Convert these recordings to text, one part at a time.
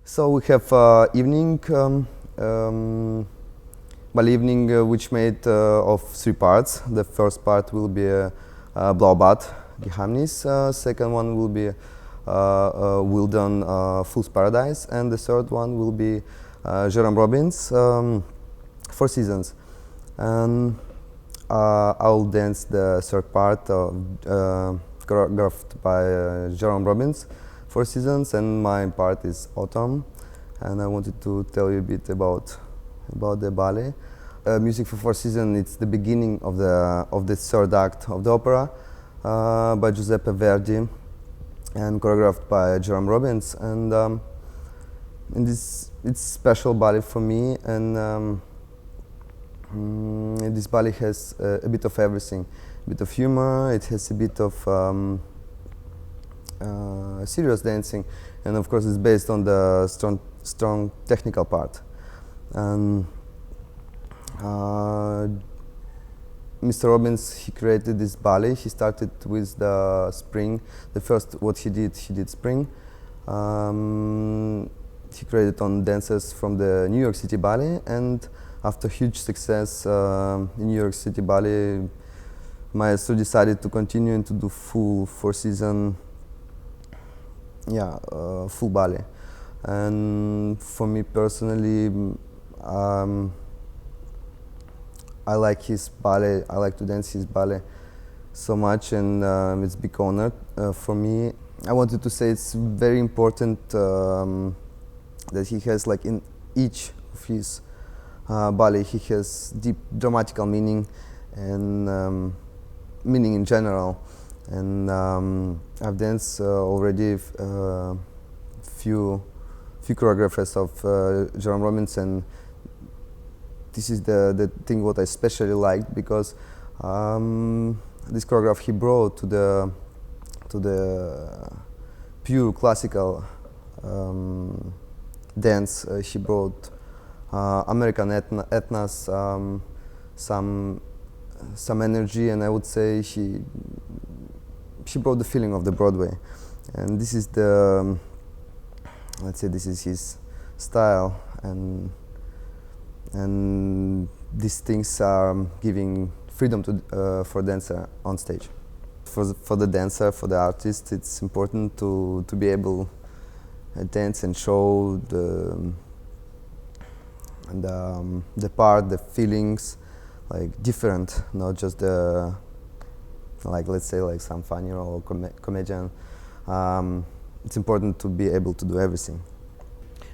So we have evening, ballet evening, which made of 3 parts. The first part will be Blaubarts Geheimnis. Second one will be Wheeldon Fool's Paradise, and the third one will be Jerome Robbins 4 Seasons. And I'll dance the third part choreographed by Jerome Robbins 4 Seasons, and my part is Autumn. And I wanted to tell you a bit about the ballet. Music for 4 Seasons, it's the beginning of the third act of the opera by Giuseppe Verdi and choreographed by Jerome Robbins. And it's special ballet for me, and this ballet has a bit of everything. A bit of humor, it has a bit of serious dancing, and of course it's based on the strong technical part. And Mr. Robbins, he created this ballet. He started with the spring. The first what he did spring. He created on dancers from the New York City Ballet, and after huge success in New York City Ballet, Maestro decided to continue and to do full 4 season, full ballet. And for me personally, I like his ballet. I like to dance his ballet so much, and it's a big honor for me. I wanted to say it's very important that he has, like, in each of his ballet, he has deep dramatical meaning and meaning in general. And I've danced already few choreographers of Jerome Robbins, and this is the thing what I especially liked, because this choreograph he brought to the pure classical dance. He brought American ethnos, some energy, and I would say she brought the feeling of the Broadway. And this is the, let's say, this is his style, and these things are giving freedom to for dancer on stage. For the dancer, for the artist, it's important to be able to dance and show the part, the feelings, like different, not just the, like, let's say, like some funny or comedian. It's important to be able to do everything.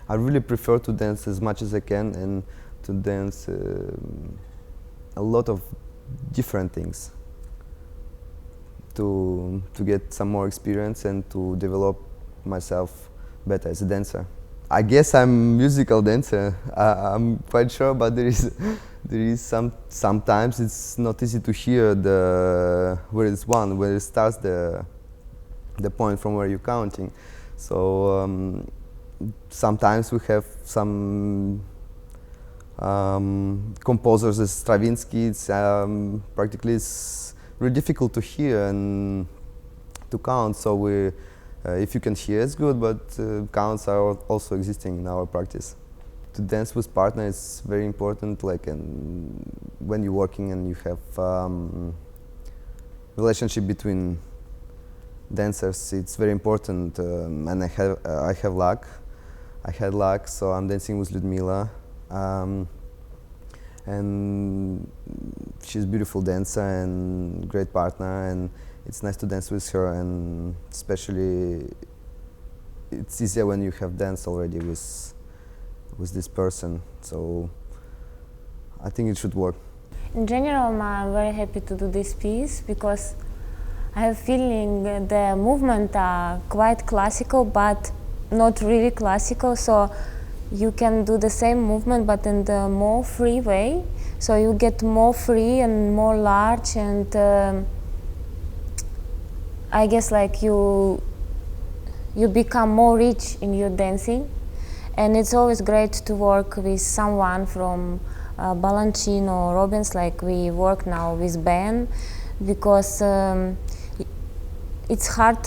I really prefer to dance as much as I can, and to dance a lot of different things, to get some more experience and to develop myself better as a dancer. I guess I'm a musical dancer. I'm quite sure, but there is sometimes it's not easy to hear where it starts the point from where you're counting. So sometimes we have some composers as Stravinsky. It's practically it's really difficult to hear and to count. So if you can hear, it's good, but counts are also existing in our practice. To dance with partner is very important. Like, when you're working and you have relationship between dancers, it's very important. And I have luck. I had luck, so I'm dancing with Liudmila, and she's a beautiful dancer and great partner, and it's nice to dance with her. And especially, it's easier when you have danced already with this person. So I think it should work. In general, I'm very happy to do this piece because I have feeling the movement are quite classical, but not really classical. So you can do the same movement, but in the more free way. So you get more free and more large, and I guess like you become more rich in your dancing. And it's always great to work with someone from Balanchine or Robbins, like we work now with Ben, because it's hard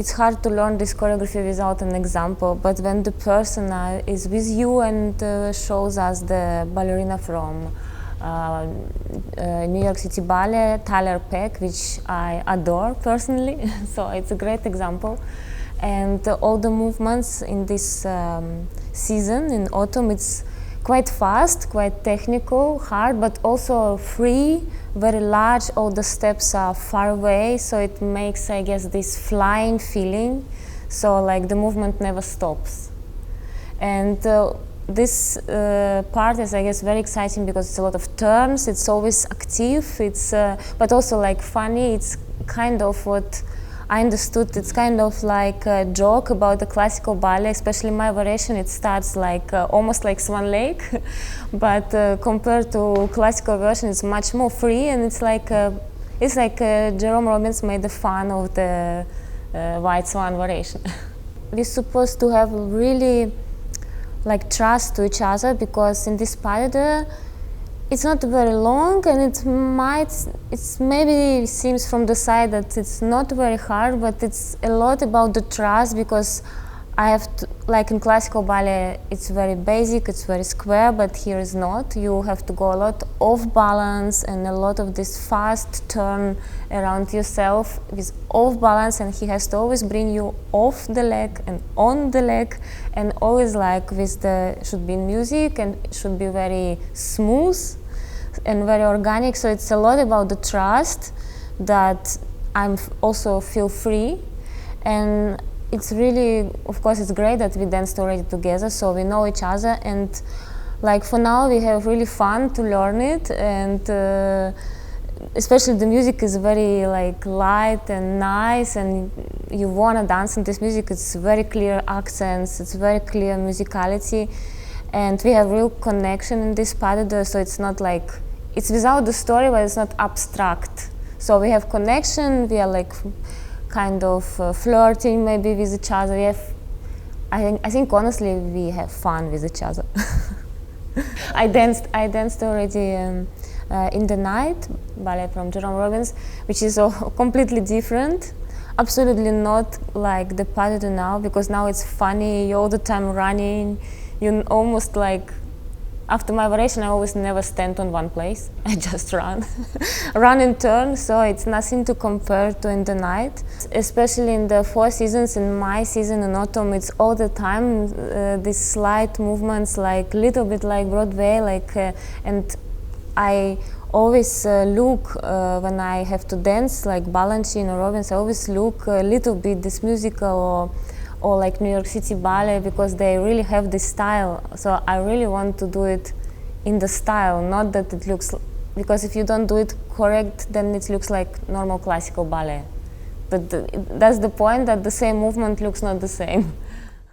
it's hard to learn this choreography without an example, but when the person is with you and shows us the ballerina from New York City Ballet, Tyler Peck, which I adore personally, so it's a great example. And all the movements in this season, in autumn, it's quite fast, quite technical, hard, but also free, very large. All the steps are far away, so it makes, I guess, this flying feeling. So like the movement never stops. And this part is, I guess, very exciting because it's a lot of turns. It's always active. It's but also like funny. It's kind of what I understood. It's kind of like a joke about the classical ballet, especially my variation. It starts like almost like Swan Lake, but compared to classical version, it's much more free, and it's like Jerome Robbins made the fun of the White Swan variation. We're supposed to have really like trust to each other, because in this ballet it's not very long, and it maybe seems from the side that it's not very hard, but it's a lot about the trust, because I have to, like in classical ballet, it's very basic, it's very square, but here is not. You have to go a lot off balance and a lot of this fast turn around yourself with off balance, and he has to always bring you off the leg and on the leg, and always like with the, should be music and should be very smooth and very organic. So it's a lot about the trust that I'm also feel free. And it's really, of course, it's great that we danced already together, so we know each other, and like for now we have really fun to learn it, and especially the music is very like light and nice, and you want to dance in this music. It's very clear accents, it's very clear musicality, and we have real connection in this part. So it's not like, it's without the story, but it's not abstract. So we have connection, we are like kind of flirting maybe with each other. I think honestly we have fun with each other. I danced already in the night ballet from Jerome Robbins, which is completely different. Absolutely not like the pas de deux now, because now it's funny. You're all the time running. You almost like, after my variation, I always never stand on one place. I just run, run and turn. So it's nothing to compare to in the night. Especially in the 4 seasons, in my season in autumn, it's all the time these slight movements, like little bit like Broadway, like, and I always look when I have to dance, like Balanchine or Robbins. I always look a little bit this musical or like New York City Ballet, because they really have this style. So I really want to do it in the style, not that it looks, because if you don't do it correct, then it looks like normal classical ballet. But that's the point, that the same movement looks not the same.